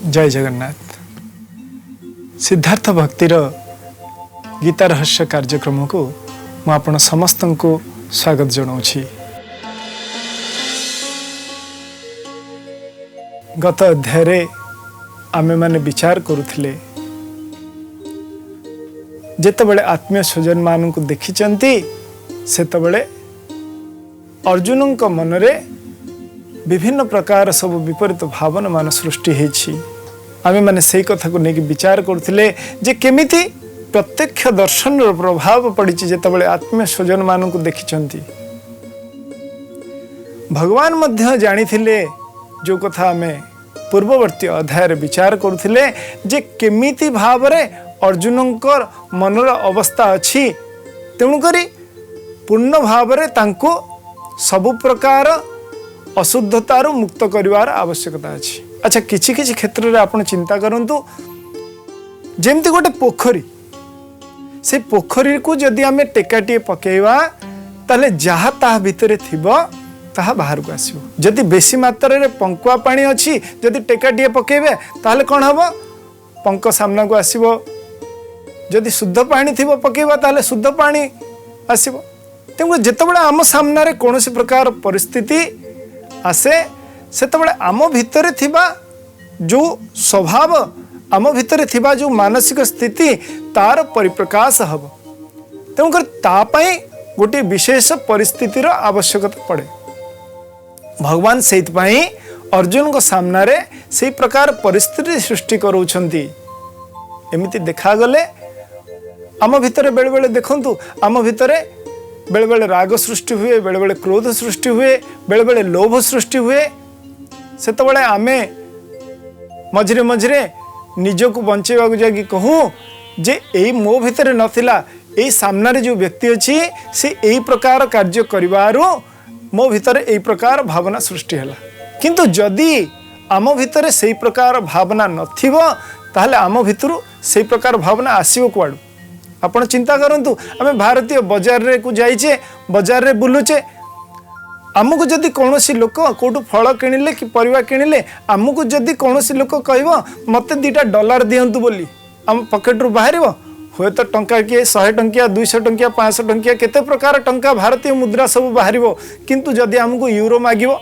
जय जगन्नाथ। सिद्धार्थ भक्तिर गीता रहस्य कार्यक्रम को मु आपण समस्त को स्वागत जनाऊँगी। गत अध्याय आमे माने विचार करुथिले जेतेबेले आत्मीय स्वजन मान को देखिचंती सेतेबेले अर्जुन का मनरे विभिन्न प्रकार सब विपरीत भावना मान सृष्टि होती। आमे माने सही कथा को लेकिन विचार करथिले जे केमिति प्रत्यक्ष दर्शन प्रभाव पड़ी जेतेबेले आत्मीय स्वजन मान को देखिचंती। भगवान मध्य जानिथिले जो कथा आमे पूर्ववर्ती अध्याय विचार करथिले जे केमिति भावरे अर्जुनंकर मनर अवस्था अच्छी तेणुकरी पूर्ण भावरे तांको सबु प्रकार अशुद्धतार मुक्त करिवार आवश्यकता अछि। अच्छा किछि किछि क्षेत्र रे आपण चिंता करंतु जेमती गोटे पोखरी से पोखरी को जदि आमे टेकाटिए पकेवा ताले जहा ता भितरे थिबो ताहा बाहर को आसीबो। जदि बेसी मात्रा रे पंकुआ पानी अछि जदि टेकाटिए पकेबे ताले कोन हबो पंक सामना को आसीबो। जदि शुद्ध पानी थिबो पकेबा ताले शुद्ध पानी आसीबो। तेणु जेतेबेले आम सामना रे कोनोसी प्रकार परिस्थिति आसे सेतेबेले आम भितरे थिबा जो स्वभाव आम भितरे थिबा जो मानसिक स्थिति तार परिप्रकाश हब। तेणुकर तापाई गोटे विशेष परिस्थितिर आवश्यकता पड़े। भगवान सेइतपाई अर्जुन को सामना रे सेई प्रकार परिस्थिति सृष्टि करूछंती। एमिति देखा गले आम भितरे बेले बेले देखंतु आम भितरे बेले बेले राग सृष्टि हुए, बेले बेले क्रोध सृष्टि हुए, बेले बेले लोभ सृष्टि हुए। सेतबेले आमे मझिरे मझिरे निजको बंचेवा जागी कहूँ जे एई मो भितरे नथिला एई सामना रे जो व्यक्ति अछि से एई प्रकार कार्य करिवारो मो भितरे एई प्रकार भावना सृष्टि हला। किंतु जदि आम भितरे सेई प्रकार भावना नथिबो ताहले आम भितरु सेई प्रकार भावना आसीबो कुआडू। आपण चिंता करंतु आमे भारतीय बाजार रे को जाइचे बाजार रे बुलुचे आमको जदि कौनसी लोक कोटू फल किणिले कि परिवा किणिले आमको जदि कौनसी लोक कहबो मते $2 दियंतु बोली आम पॉकेट रु बाहरिबो होय तो टंका के 100 टंकिया 200 टंकिया 500 टंकिया केते प्रकार टंका भारतीय मुद्रा सब बाहरिबो। किंतु जदि आमको यूरो मागिबो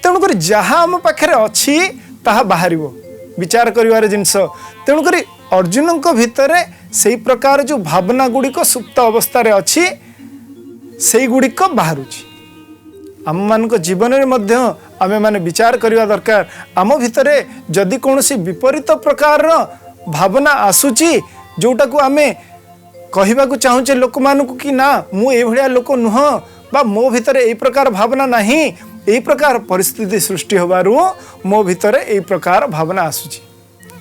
तेणु करी जहाँ आम पाखरे अछि ताहा बाहरिबो विचार करिवार जिंस। तेणु करी अर्जुन को भितरे सेई प्रकार जो भावना गुड़ी को सुप्त अवस्था रे अछि सेई गुड़ी को बाहरुछि। आम मान को जीवन रे मध्य आमे माने विचार करिवा दरकार आम भितरे जदि कोनोसी विपरीत प्रकार भावना आसुची जोटा को आमे कहिबा को चाहूचे लोक मान को कि ना मु ए भलिया लोक नुह बा मो भितरे ए प्रकार भावना नाही ए प्रकार परिस्थिति सृष्टि होबारु मो भितरे ए प्रकार भावना आसुची।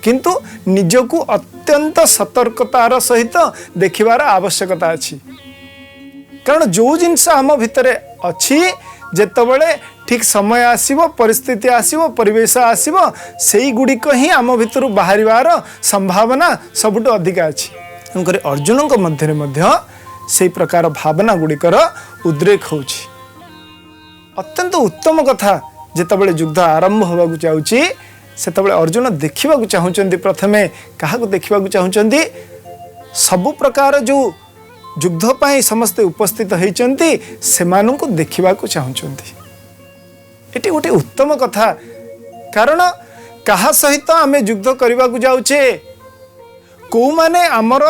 किंतु निजको अत्यंत सतर्कतार सहित देखिबार आवश्यकता अछि। कारण जो जिनस आम भितरे अछि जेतबेले ठीक समय आसीबो परिस्थिति आसीबो परिवेश आसीबो सेई गुड़िक ही आम भितर बाहरिवार संभावना सबुठु अधिक अछि। तेणुकर अर्जुन को मध्य सेई प्रकार भावना गुड़िकर उद्रेक होछि। अत्यंत उत्तम कथा जेतबेले युद्ध आरंभ होबाकु जाउछि सेतबेले अर्जुन देखिबा चाहूचंती प्रथमे काहाकू देखिबा चाहूचंती सबु प्रकार जो युद्ध पाई समस्ते उपस्थित होइचंती सेमानन को देखिबा चाहूचंती। एटी गोटे उत्तम कथा कारण कहा सहित आमे युद्ध करबा जाउछे को माने हमर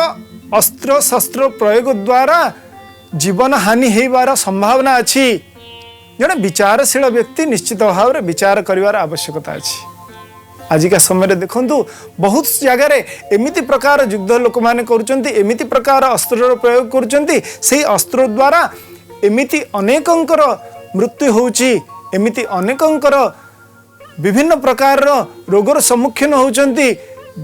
अस्त्र शस्त्र प्रयोग द्वारा जीवन हानि हेबार संभावना अछि। जने विचारशील व्यक्ति निश्चित भाव में विचार करिवार आवश्यकता अछि। आजिका समय देखंतु बहुत जगह एमिति प्रकार युद्ध लोक माने करूचंती एमिति प्रकार अस्त्र प्रयोग करूचंती सेही अस्त्र द्वारा एमिति अनेकंकर मृत्यु होउची एमिति अनेकंकर विभिन्न प्रकार रोगर सम्मुखीन होउचंती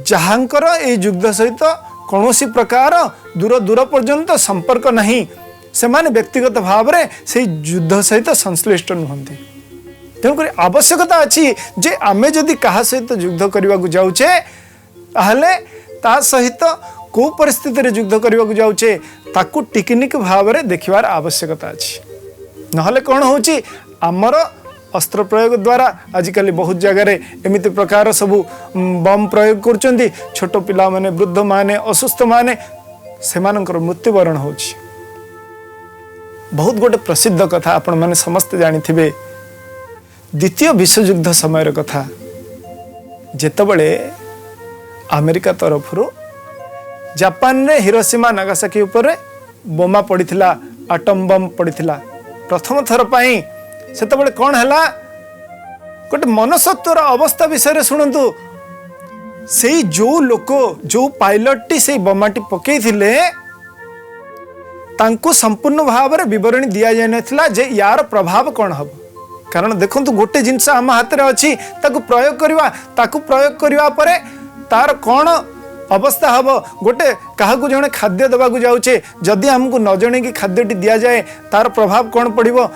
जहांकर ए युद्ध सहित कौनसी प्रकार दूर दूर पर्यंत संपर्क नहीं सेमाने व्यक्तिगत भाव में से युद्ध सहित संश्लिष्ट नुहंती। तेणुक आवश्यकता अच्छी जे आमे जदि कहा सहित युद्ध करने को जाऊे ताहले ता सहित को परिस्थिति रे युद्ध करने को जाऊे ताकू टिकनिक भाव में देखिबार आवश्यकता अच्छी। नहले कौन होची आमर अस्त्र प्रयोग द्वारा आजिकल बहुत जगह एमती प्रकार सबू बम प्रयोग कर छोट पिला माने वृद्ध माने असुस्थ माने से मृत्युवरण हो। बहुत गोटे प्रसिद्ध कथा आपण माने समस्त जानिथिबे द्वितीय विश्वयुद्ध समय कथा जेतबळे अमेरिका तरफ जापान रे हिरोशिमा नागासाकी ऊपर बोमा पड़िथिला आटम बम पड़िथिला प्रथम थर पाई सेतबळे कौन हैला गोटे मनसत्वर अवस्था विषय शुणु से जो लोक जो पायलट टी से बोमाटी पकई थिले तांको संपूर्ण भाव में बरणी दि जाय नथिला जे यार प्रभाव कौन हम कारण देखु गोटे जिनस आम हाथ में अच्छी प्रयोग करने पर तार कौन अवस्था हम गोटे क्या जड़े खाद्य देवाक जाऊे जदि आमको न जन कि खाद्यटी दि जाए तार प्रभाव कौन पड़ो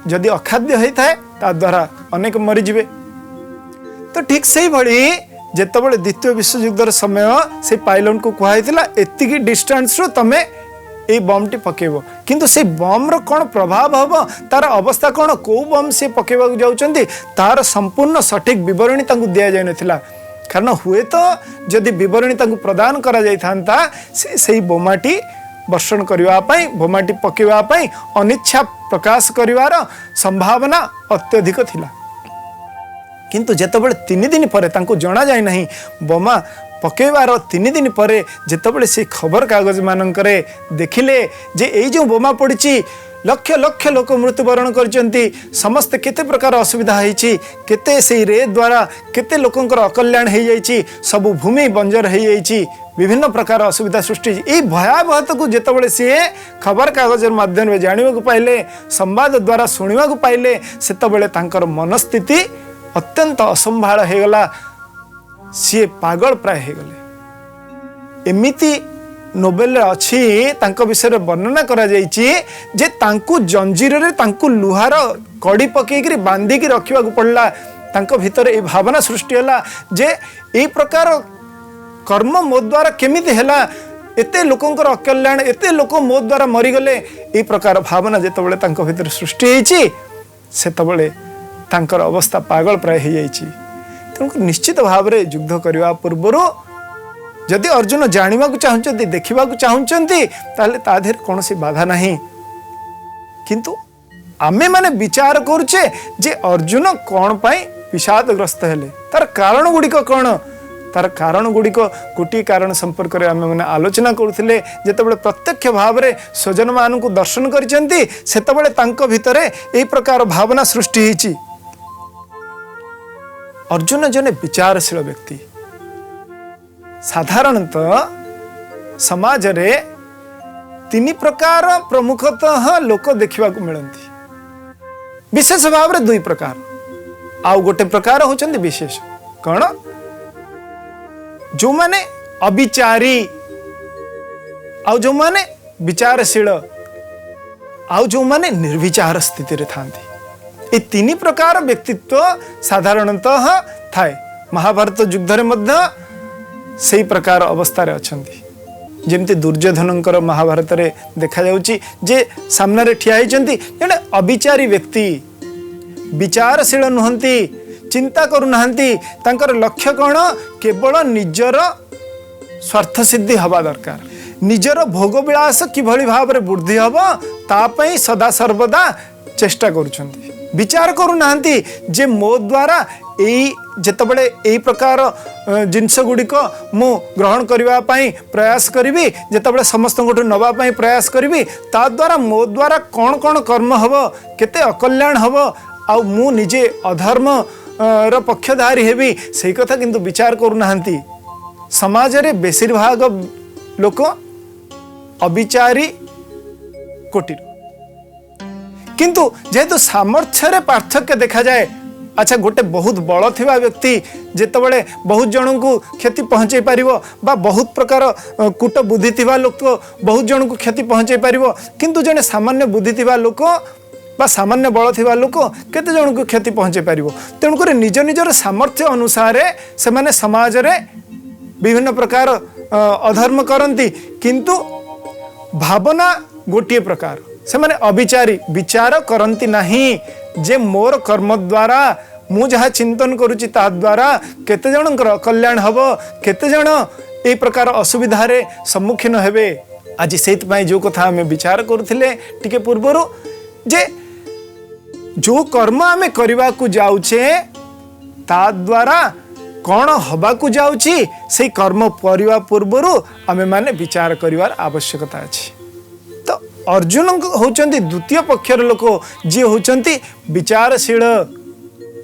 जदि अखाद्य होता है ता द्वारा अनेक मरीजे। तो ठीक से ही भली जितेबाला द्वितीय विश्वयुद्धर समय से पायलट को कहला एतिकी डिस्टेंस रू तमें ये बम टी पकेब किंतु से बम रो कौन प्रभाव हम तार अवस्था कौन कौ बम से पकेबा जाउछंती तार संपूर्ण सठिक विवरणी तांको दिया जाय नथिला कारण हुए तो जदि विवरणी तांको प्रदान करा जाय थांता से बोमाटी वर्षण करने बोमाटी पकेवाई अनिच्छा प्रकाश करिवार संभावना अत्यधिक थिला किंतु जेतेबेले 3 दिन पर तांको जना जाय नहीं बोमा पकेवार 3 दिन पर जेतेबेले से खबर कागज मानकरे देखिले जे एई जो बोमा पड़ी लक्ष लक्ष लोक मृत्युवरण करचंती समस्त केते प्रकार असुविधा होईची केते से रे द्वारा केते लोकंकर अकल्याण हो जाइची सबु भूमि बंजर हो जाइची विभिन्न प्रकार असुविधा सृष्टि ये भयावहता को जेतेबेले सी खबर कागज माध्यम जानिबा को पाइले संवाद द्वारा सुनिबा को पाइले सेतेबेले तांकर मनस्थिति अत्यंत असंभाळ हो गला सी पागल प्राय हो गले। एमिति नोबेल अच्छी तांको विषय वर्णना करा जाइछि जे तांको जंजीर रे तांको लुहार कड़ी पकेकरी बांधिकी रखिबा को पड़ला तांको भीतर ए भावना सृष्टि होला जे ए प्रकार कर्म मो द्वारा केमिति हैला एते लोकंकर अकल्याण एते लोक मो द्वारा मरीगले ए प्रकार भावना जेतेबेले तांको भीतर सृष्टि होईछि सेतेबेले तांकर अवस्था पागल प्राय हो जाइछि। तेणु निश्चित भाव में युद्ध करने पूर्वर जदि अर्जुन जानवा चाहते देखा चाहते तादेर कौन सी बाधा नहीं किंतु आमे माने विचार करुचे जे अर्जुन कौन पाई विषादग्रस्त हेले तार कारण गुड़िक कौन तार कारण गुड़िक गोटे कारण संपर्क में आमे माने आलोचना करुथिले जेतेबेले प्रत्यक्ष भाव में स्वजन मान को दर्शन करिसेंती सेतेबेले तांको भितरे एई प्रकार भावना सृष्टि होईची। अर्जुन जने विचारशील व्यक्ति साधारणतः समाज रे 3 प्रकार प्रमुखतः लोक देखा मिलती विशेष भाव में 2 प्रकार आउ गोटे प्रकार होचंदी विशेष कौन जो माने अविचारी आउ जो माने विचारशील आउ जो माने निर्विचार स्थिति रे थांती ये 3 प्रकार व्यक्तित्व साधारणतः थाए। महाभारत युद्ध रे मध्य सही प्रकार अवस्था रे अछंती जेमती दुर्योधनकर महाभारत रे देखा जाउची जे सामने रे ठिया होइचंती जने अविचारी व्यक्ति विचारशील नुहंती चिंता करू नाहंती तांकर लक्ष्य कौन केवल निजर स्वार्थ सिद्धि हवा दरकार निजर भोग विलास किभली भाव में वृद्धि हम तापई सदा सर्वदा चेष्टा करुछंती विचार करू नाहंती जे मो द्वारा एई जेतेबेले एई प्रकार जिनस गुड़िक मु ग्रहण करबा पई प्रयास करिवि जेतेबेले समस्त गोठु नबा पई प्रयास करिवि ता द्वारा मो द्वारा कौन कौन कर्म हबो केते अकल्याण हबो आ मु निजे अधर्म र पक्षधारी हेबी सही कथा किंतु विचार करू नाहंती। समाज रे बेसिरभाग लोक अविचारी कोटिर किंतु जेहेतु सामर्थ्य रे पार्थक्य देखा जाए अच्छा गोटे बहुत बड़ थिबा व्यक्ति जेतेबेले बहुत जन को क्षति पहुँचे पारिबो बा बहुत प्रकार कूट बुद्धि थिबा लोक बहुत जन को क्षति पहुँचे पारिबो किंतु जने सामान्य बुद्धि थिबा लोक बा सामान्य बल थिबा लोक केते जन को क्षति पहुँचे पारिबो तेणुक निज निजर सामर्थ्य अनुसार से माने समाज रे विभिन्न प्रकार अधर्म करती किंतु भावना गोटे प्रकार से माने अविचारी विचार करती नहीं जे मोर कर्म द्वारा मु जहाँ चिंतन करुच्ची ता द्वारा केते जनकर कल्याण हब, केते जन ए प्रकार असुविधा रे सम्मुखीन हेबे। आज से जो कथा आम विचार करुले टिके पूर्वर जे जो कर्म आम करने को जाऊे ता द्वारा कौन हवा को जाऊँची से कर्म करने पूर्वर आम माने विचार करिवार आवश्यकता अच्छी। तो अर्जुन होचंती द्वितीय पक्षर लोक जी होचंती विचारशील,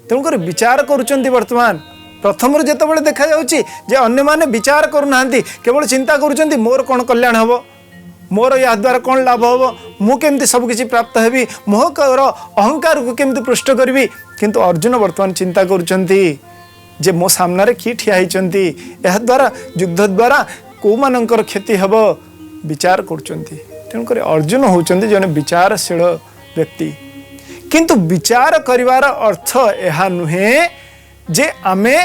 तेणुक विचार करुचंती। वर्तमान प्रथम जितेबाला देखा जाउची जे अन्य माने विचार करूना, केवल चिंता करुचंती मोर कौन कल्याण हब, मोर या द्वारा कौन लाभ हम, मु केमती सबकि प्राप्त हेबी, मोहर अहंकार को केमती पृष्ठ करी। किंतु अर्जुन वर्तमान चिंता करुचंती जे मो सामने किए ठिया होती, यह द्वारा युद्ध द्वारा कौ मानकर क्षति हेब विचार करुचंती। तेणुक अर्जुन होचंती जने विचारशील व्यक्ति। किंतु विचार करिवार अर्थ यह नुहे जे आमे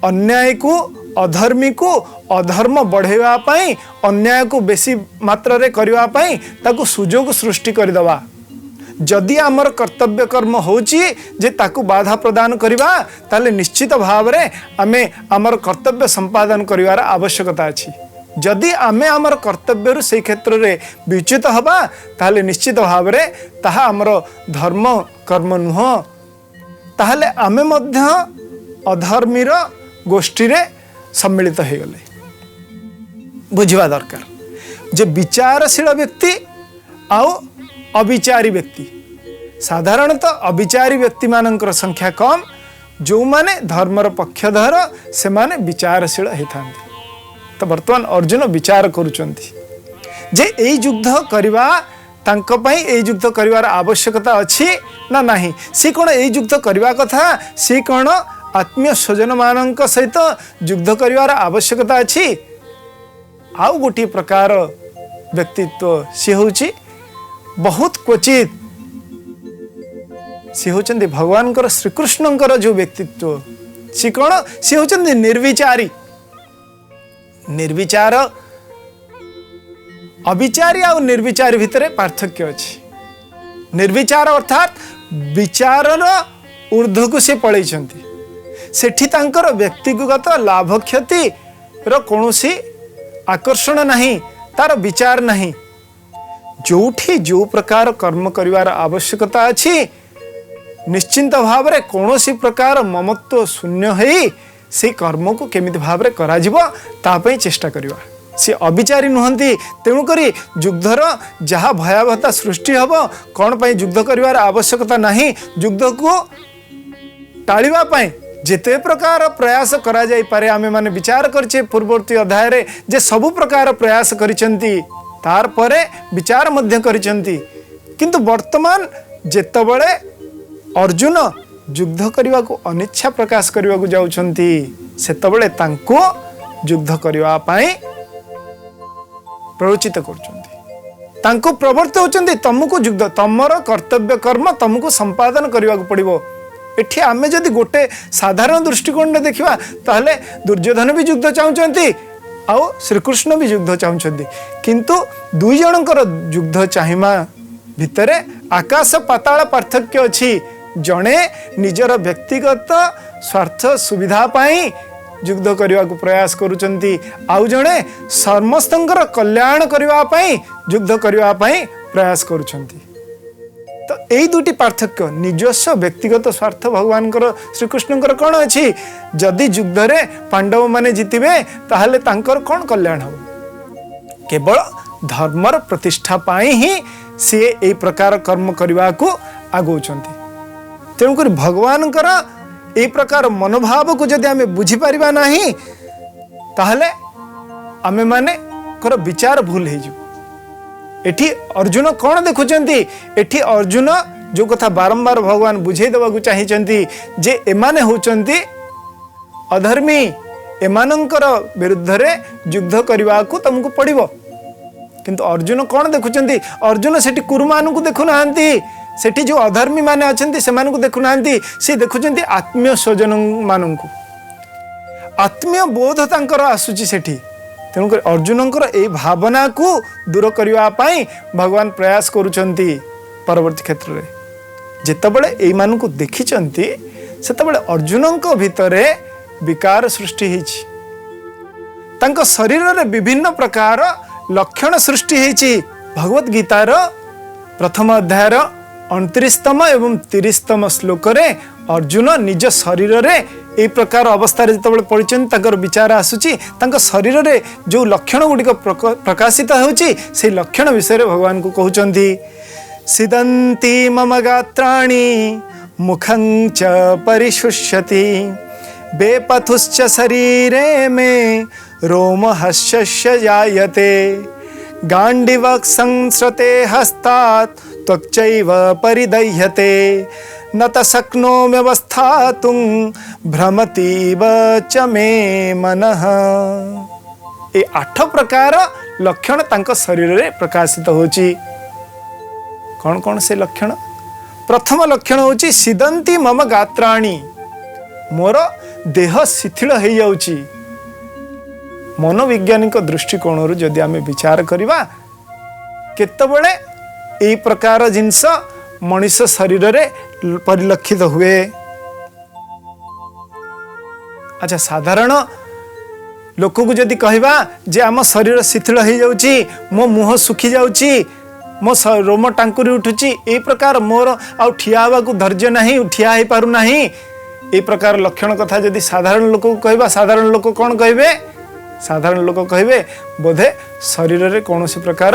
अन्याय को अधर्मी को अधर्म बढ़ेवा पाई, अन्याय को बेसी मात्रा रे करिवा पाई ताकू सुजोग सृष्टि करदवा। जदि आमर कर्तव्य कर्म होची जे ताकू बाधा प्रदान करिवा ताले निश्चित भाव रे आमे आमर कर्तव्य संपादन करिवार आवश्यकता अछि। जदि आमे आमर कर्तव्य से क्षेत्र रे विच्युत हबा ताले निश्चित भाव रे ताहा आमर धर्म कर्म नुह, ताहले आमे मध्य अधर्मीर गोष्ठी रे सम्मिलित हो गले। बुझिबा दरकार जे विचारशील व्यक्ति आउ अविचारी व्यक्ति, साधारणतः अविचारी व्यक्ति मानकर संख्या कम, जो माने धर्मर पक्षधर से माने विचारशील होता। तो वर्तमान अर्जुन विचार करुचंती जे एई युद्ध करवा तांक पई एई युद्ध करिवार आवश्यकता अछि ना नाही, सी कोन एई युद्ध करवा कथा, सी कोन आत्मीय स्वजन मानक सहित युद्ध करिवार आवश्यकता अछि। आउ गोटी प्रकार व्यक्तित्व सी होची बहुत क्वचित, सी होचंदी भगवान कर श्रीकृष्ण जो व्यक्तित्व सी कौन, सी होचंदी निर्विचारी। निर्विचार अविचारी आ निर्विचारी भितर पार्थक्य अछि। निर्विचार अर्थात विचारर ऊर्ध्व को से पळैछंती, सेठी तांकर व्यक्तिगत लाभ क्षति रो कोनोसी आकर्षण नहीं, तार विचार नहीं। जोठी जो प्रकार कर्म करिवार आवश्यकता अछि निश्चिंत भाव रे कोनोसी प्रकार ममत्व शून्य है से कर्म को केमिति भाव रे करा जिवो ता पई चेष्टा करिवा। से अविचारी नुहंती, तेणु करी युद्धर जहा भयावहता सृष्टि हबो कोन पई युद्ध करिवार आवश्यकता नहीं, युद्ध को टाळिवा पई जेते प्रकार प्रयास करा जाई पारे आमे माने विचार करछे पूर्ववर्ती अध्याय रे जे सब प्रकार प्रयास करिसंती, तार परे विचार मध्य करिसंती। किंतु वर्तमान जेतबळे अर्जुन युद्ध करने को अनिच्छा प्रकाश करने को जाउछंती सेतबळे तांको युद्ध करने पाई प्ररोचित करछंती, तांको प्रवर्त होचंती तुमको युद्ध तमर कर्तव्य कर्म तुमको संपादन करने को पड़िबो। एठी आमे जदि गोटे साधारण दृष्टिकोण में देखिबा ताहले दुर्योधन भी युद्ध चाहुचंती आउ श्रीकृष्ण भी युद्ध चाहुचंती, किंतु दुई जनकर युद्ध चाहिमा भितरे आकाश पाताल पार्थक्य अछि। जड़े निजर व्यक्तिगत स्वार्थ सुविधा पाई युद्ध करने को प्रयास करुचंती, आउ जड़े समस्तंकर कल्याण करने पाई युद्ध करने पाई प्रयास करुचंती। तो यही दुटी पार्थक्य निजस्व व्यक्तिगत स्वार्थ भगवान श्रीकृष्ण कौन अच्छी, जदि युद्ध रे पांडव माने जितिबे ताहले तांकर कौन कल्याण हो, केवल धर्मर प्रतिष्ठा पाई ही सी ए प्रकार कर्म करने को आगौचंती। तेणुक भगवान ए प्रकार मनोभाव को जदि आमे बुझी परिबा नाही ताहले आमे माने कर विचार भूल हो। एठी अर्जुन कौन देखुचंती, एठी अर्जुन जो कथा बारंबार भगवान बुझे देवा चाहिए जे एमाने होचंती अधर्मी, एमानंकर विरुद्ध रे युद्ध करने को तुमको पड़िबो। किंतु अर्जुन कौन देखुचंती, अर्जुन सेठी कुरुमान को देखु नाहंती, सेठी जो अधर्मी माने अछंती सेमान को देखु नाहंती, से देखुचंती आत्मीय स्वजन मान को, आत्मीय बोध तांकर आसुची सेठी। तेणुक अर्जुनंकर ए भावना को दूर करने पाई भगवान प्रयास करुचंती परवर्ती क्षेत्र रे। ଯେତେବେଳେ ଏଇମାନଙ୍କୁ ଦେଖିଛନ୍ତି ସେତେବେଳେ अर्जुनଙ୍କ ଭିତରେ विकार सृष्टि ହେଇଛି ତାଙ୍କ ଶରୀରରେ ବିଭିନ୍ନ ପ୍ରକାର ଲକ୍ଷଣ ସୃଷ୍ଟି ହେଇଛି। भगवत गीतार प्रथम अध्यायर 29तम एवं 30तम श्लोक रे अर्जुन निज शरीर रे ए प्रकार अवस्था जो पढ़ी विचार आसूची शरीर रे जो लक्षण गुड़िक प्रकाशित होची से लक्षण विषय भगवान को कहउचंदी सिदंती मम गात्राणि मुखं च परिशुष्यति बेपथुश्च शरीरे में रोमहर्षस्य जायते गांडिवक् संस्रते हस्तात् त्वक्चैव परिदह्यते न त शक्नोम्यवस्थातुं भ्रमतीव च मे मनः। ये 8 प्रकार लक्षण तांको शरीर रे प्रकाशित होची। कौन कौन से लक्षण? प्रथम लक्षण होची सिदंती मम गात्राणि, मोर देह शिथिल हो जाउची। मनोवैज्ञानिक दृष्टिकोण जदि आम विचार करवा केतबेले ए प्रकार जिनस मनुष्य शरीर रे परिलक्षित हुए। अच्छा, साधारण लोक को जदि कहवा जे आम शरीर शिथिल हो जाउची, मो मुह सुखी जाउची, मो रोम टांकुरी उठुची, ए प्रकार मोर आ ठिया हवा को धैर्य नहीं, ठिया हो पारु नहीं, ए प्रकार लक्षण कथा जदि साधारण लोक को कहवा, साधारण लोक कौन कहबे? साधारण लोक कहबे बोधे शरीर रे कौन सी प्रकार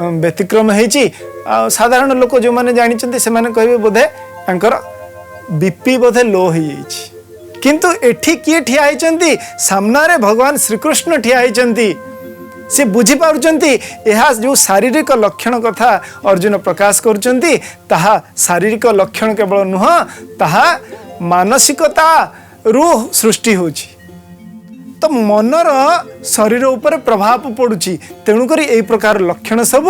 व्यतिक्रम होईची। साधारण लोक जो माने जानिचंती से माने कहबे बोधे अंकर बीपी बोधे लो हो जाइछि। किंतु एठी किए ठिया होइचंती? सामना रे भगवान श्री कृष्ण ठिया होइचंती। से बुझी पारुचंती एहा जो शारीरिक लक्षण कथा अर्जुन प्रकाश करुचंती ताहा शारीरिक लक्षण केवल नुह, ताहा मानसिकता रूह सृष्टि होची। तो मनर शरीर उपर प्रभाव पड़ुची, तेणुकरी ए प्रकार लक्षण सब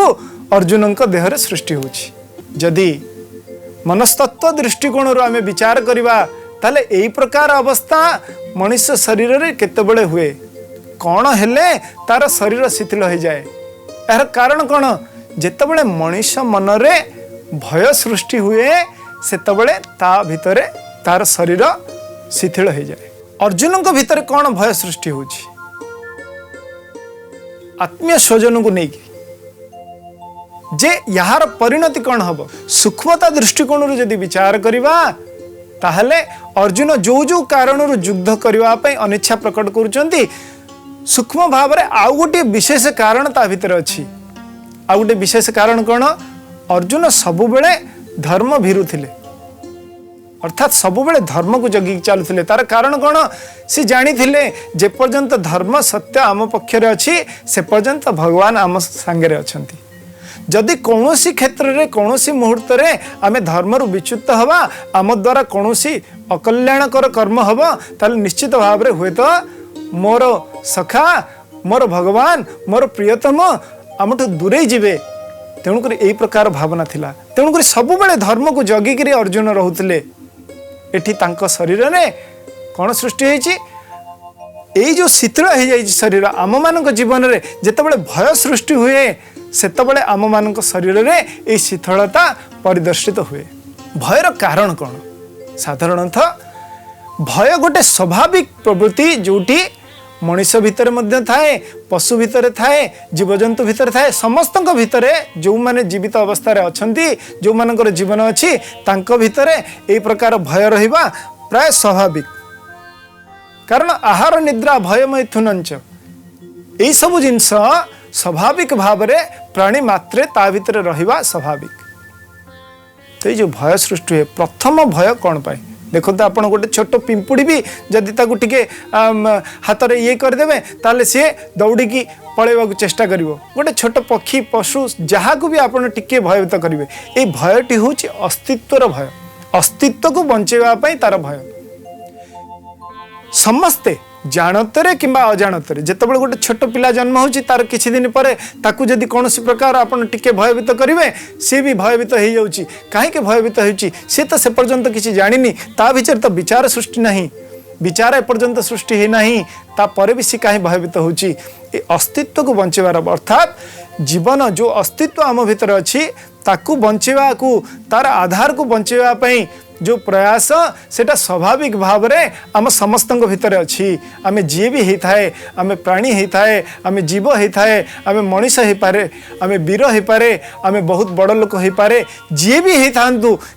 अर्जुन देह रे सृष्टि होची। जदि मनस्तत्व दृष्टिकोण रो आमे विचार करिवा ताले ए प्रकार अवस्था मनुष्य शरीर रे केतेबेले हुए, कौन हेले तार शरीर शिथिल हो जाए। यार कारण कौन? जेतेबेले मनुष्य मन रे भय सृष्टि हुए सेतेबेले ता भितरे तार शरीर शिथिल हो जाए। अर्जुन को भितर कौन भय सृष्टि होची? आत्मीय स्वजन को नहीं जे यार परिणति कौन हम सूक्ष्मता दृष्टिकोण जदि विचार करवा ताहले अर्जुन जो जो कारण युद्ध करने अनिच्छा प्रकट करुचंती सूक्ष्म भाव में आउ गोटे विशेष कारण ता भितर अच्छी। आउ गोटे विशेष कारण कौन? अर्जुन सबुबेले धर्म भीरु थिले, अर्थात सबुबेले धर्म को जगी चलुथिले। तार कारण कौन? सी जानी थिले जे पर्यंत धर्म सत्य आम पक्षर अच्छी से पर्यंत भगवान आम सांगे अछंती। जदि कौनसी क्षेत्र रे कौनसी मुहूर्त रे आमे धर्म रु विच्युत हवा, आम द्वारा कौनसी अकल्याणकर कर्म हवा, ताले निश्चित भाव रे हुए तो मोर सखा, मोर भगवान, मोर प्रियतम आमठु दूरे जीवे। तेणुक यही प्रकार भावना थिला। तेणुक सबुबेले धर्म को जगिकी अर्जुन रोते। एठी तांको शरीर रे कौन सृष्टि होईची? एई जो शिथिल हो जाइछि शरीर आम मानक जीवन रे जेतेबेले भय सृष्टि हुए सेतेबेले आम मानक शरीर रे एई शिथिलता परिदर्शित हुए। भयर कारण कौन? साधारणतः भय गोटे स्वाभाविक प्रवृत्ति जोटी मनुष्य भितर मध्य थाए, पशु भितर थाए, जीवजंतु भितर थाए। समस्त भितर जो माने जीवित अवस्था रे अछंती, जो मानकर जीवन अच्छी तांको भितर ए प्रकार भय रहिबा प्राय स्वाभाविक। कारण आहार निद्रा भय मैथुनंच यही सब जिनस स्वाभाविक भाव में प्राणी मात्रे ता भितर रहिबा स्वाभाविक। तो जो भय सृष्टि है प्रथम भय कौन पाए? देखो तो आप गोटे छोट पिंपुड़ी भी जदि ताकू टिके हाथ में ये करदे ताले सी दौड़ी पलैवा चेष्टा करिवो। गोटे छोट पक्षी पशु जहाँ को भी आपड़ टिके भयभीत करेंगे। ये भयटी हूँ अस्तित्वर भय, अस्तित्व को बंचेवाई तार भय। समस्ते जानतरे किंबा अजाणतरे जेतेबेले गोटे छोट पिला जन्म होची तार किछि दिन पर ताकू जदि कोनोसी प्रकार आपण टिके भयभीत करिवे से भी भयभीत हो जाउची। काहे के भयभीत होउची? से तो से पर्यंत किछि जानिनी, ता विचार तो विचार सृष्टि नहीं। विचार एपर्यंत सृष्टि है नहीं तापर भी सी कहीं भयभीत होची ए अस्तित्व को बंचेबार अर्थात जीवन जो अस्तित्व आम भीतर अच्छी ताकू बंचेबा को तार आधार को बंचेबा पई जो प्रयास सेटा स्वाभाविक भाव में आम समस्त भितर अच्छी आम जी भी होता है आम प्राणी होता है आम जीव होता है आम मनीष हो पारे आम वीर हो पारे आम बहुत बड़ लोक हो पारे जी भी होता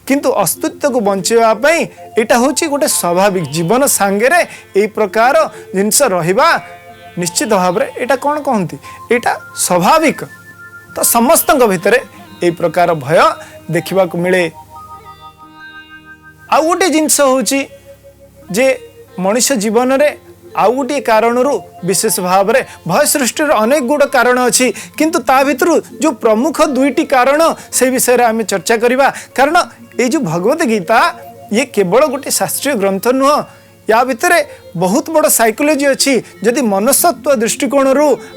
किंतु अस्तित्व को बंचाई यहाँ हूँ गोटे स्वाभाविक जीवन सांगे यही प्रकार जिनस रहा निश्चित भाव में यहाँ कौन कहती यहाँ स्वाभाविक तो समस्त भितर यही प्रकार भय देखा मिले। आउ गोटे जिनस हूँ जे मनुष्य जीवन में आउ गोटे कारण विशेष भाव में भय सृष्टि अनेक गुड़ कारण अच्छी किंतु ता भितर जो प्रमुख दुईटी कारण से विषय में आम चर्चा करवा कारण ये जो भगवत गीता ये केवल गोटे शास्त्रीय ग्रंथ नुह या भितर बहुत बड़ साइकोलोजी अच्छी जदि मनस्तत्व दृष्टिकोण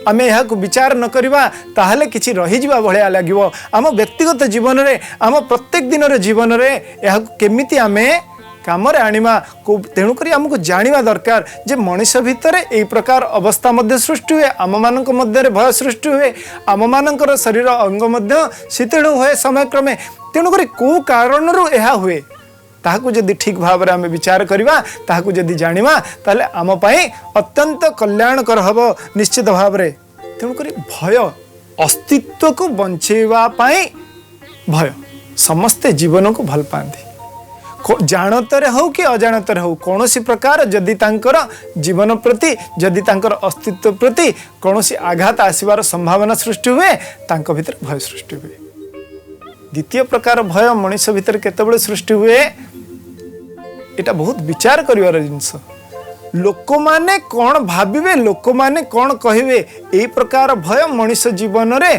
आम यहाँ विचार न करवा ताहले किछि रहीजिबा भलिया लागिवो आम व्यक्तिगत जीवन में आम प्रत्येक दिन जीवन में यह केमिति आमे काम आनिमा तेणुक आमको जानिबा दरकार जे मनुष्य भितर यही प्रकार अवस्था मध्य सृष्टि हुए आम मानक मध्य भय सृष्टि हुए आम मानकर शरीर अंग मध्य शीतल हुए समय क्रमे तेणुक कौ कारण यह हुए ताहाकु जदि ठीक भाव में आम विचार करवा ताहाकु जदि जानिबा ताले आम पाई अत्यंत कल्याणकर हब निश्चित भाव में तेणुक भय अस्तित्व को बंचेवा पाई भय समस्ते जीवन को भल पाती जानतर हो कि अजाणतर हो कौन सी प्रकार जदि तांकर जीवन प्रति जदि तांकर अस्तित्व प्रति कौन सी आघात आसबार संभावना सृष्टि हुए तांको भीतर भय सृष्टि हुए। द्वितीय प्रकार भय मनुष्य भीतर केतेबेले सृष्टि हुए एटा बहुत विचार करिवार जिनस लोक माने कौन भाविबे लोक माने कौन कहिबे एई प्रकार भय मनुष्य जीवन रे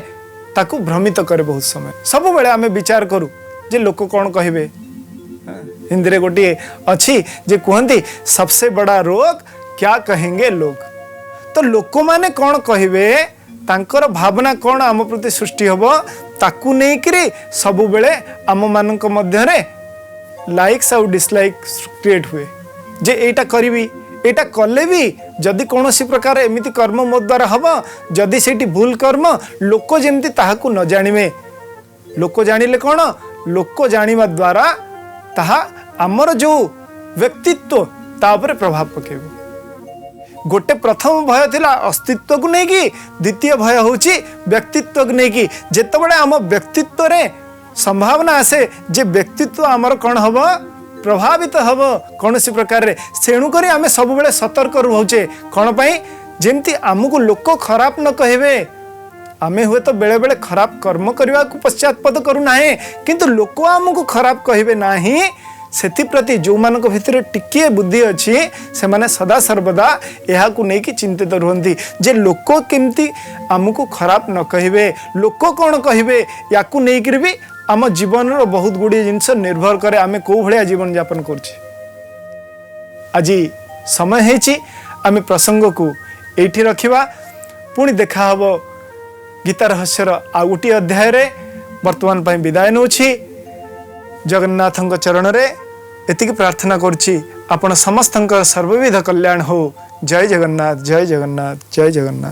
ताकू भ्रमित करे बहुत समय सब बेले आमे विचार करू जे लोक कौन कहिबे हिंदी रे गोटे अच्छी जे कहती सबसे बड़ा रोग क्या कहेंगे लोग तो लोक माने कौन कहिबे तांकर भावना कौन आम प्रति सृष्टि हबो ताकू नहीं करी सब बेले आम मानक मध्य रे लाइक्स और डिसलाइक क्रिएट हुए जे एटा करी एटा कले भी जदि कौन सी प्रकार एमिति कर्म मो द्वारा हम जदि सेठी भूल कर्म लोक जेमती ताहाकू न जानिबे लोक जानिले कौन लोक जानिबा द्वारा ताहा आमर जो व्यक्तित्व तापर प्रभाव पकेबो गोटे प्रथम भय थिला अस्तित्व को नहीं कि द्वितीय भय होची व्यक्तित्व को नहीं कि जेतबेले आम व्यक्तित्व रे संभावना आसे जे व्यक्तित्व आमर कौन हम प्रभावित हम कौन सी प्रकार रे सेणुक आम सब बेले सतर्क रुचे कौन पाई जेमती आमको लोक खराब न कहे आमे हुए तो बेले बेले खराब कर्म करने को पश्चातपद करूना किंतु लोक आमको खराब कहे ना से प्रति जो मान भितर टिके बुद्धि अच्छी से माने सदा सर्वदा यह नहीं चिंतित रुहंती जे लोक केमती आमको खराब न कहे लोक कौन कहे या नहीं भी आम जीवन बहुत गुड़िए जिनस निर्भर करे आम कौ भाया जीवन यापन कर आज समय है आम प्रसंग को ये रखा पुणी देखा हम गीता रहस्यर आ गोटे अध्याय रे वर्तमान पाई विदाय नौछि जगन्नाथ चरण रे एतिक प्रार्थना करछि आपण समस्त सर्वविध कल्याण हो। जय जगन्नाथ जय जगन्नाथ जय जगन्नाथ।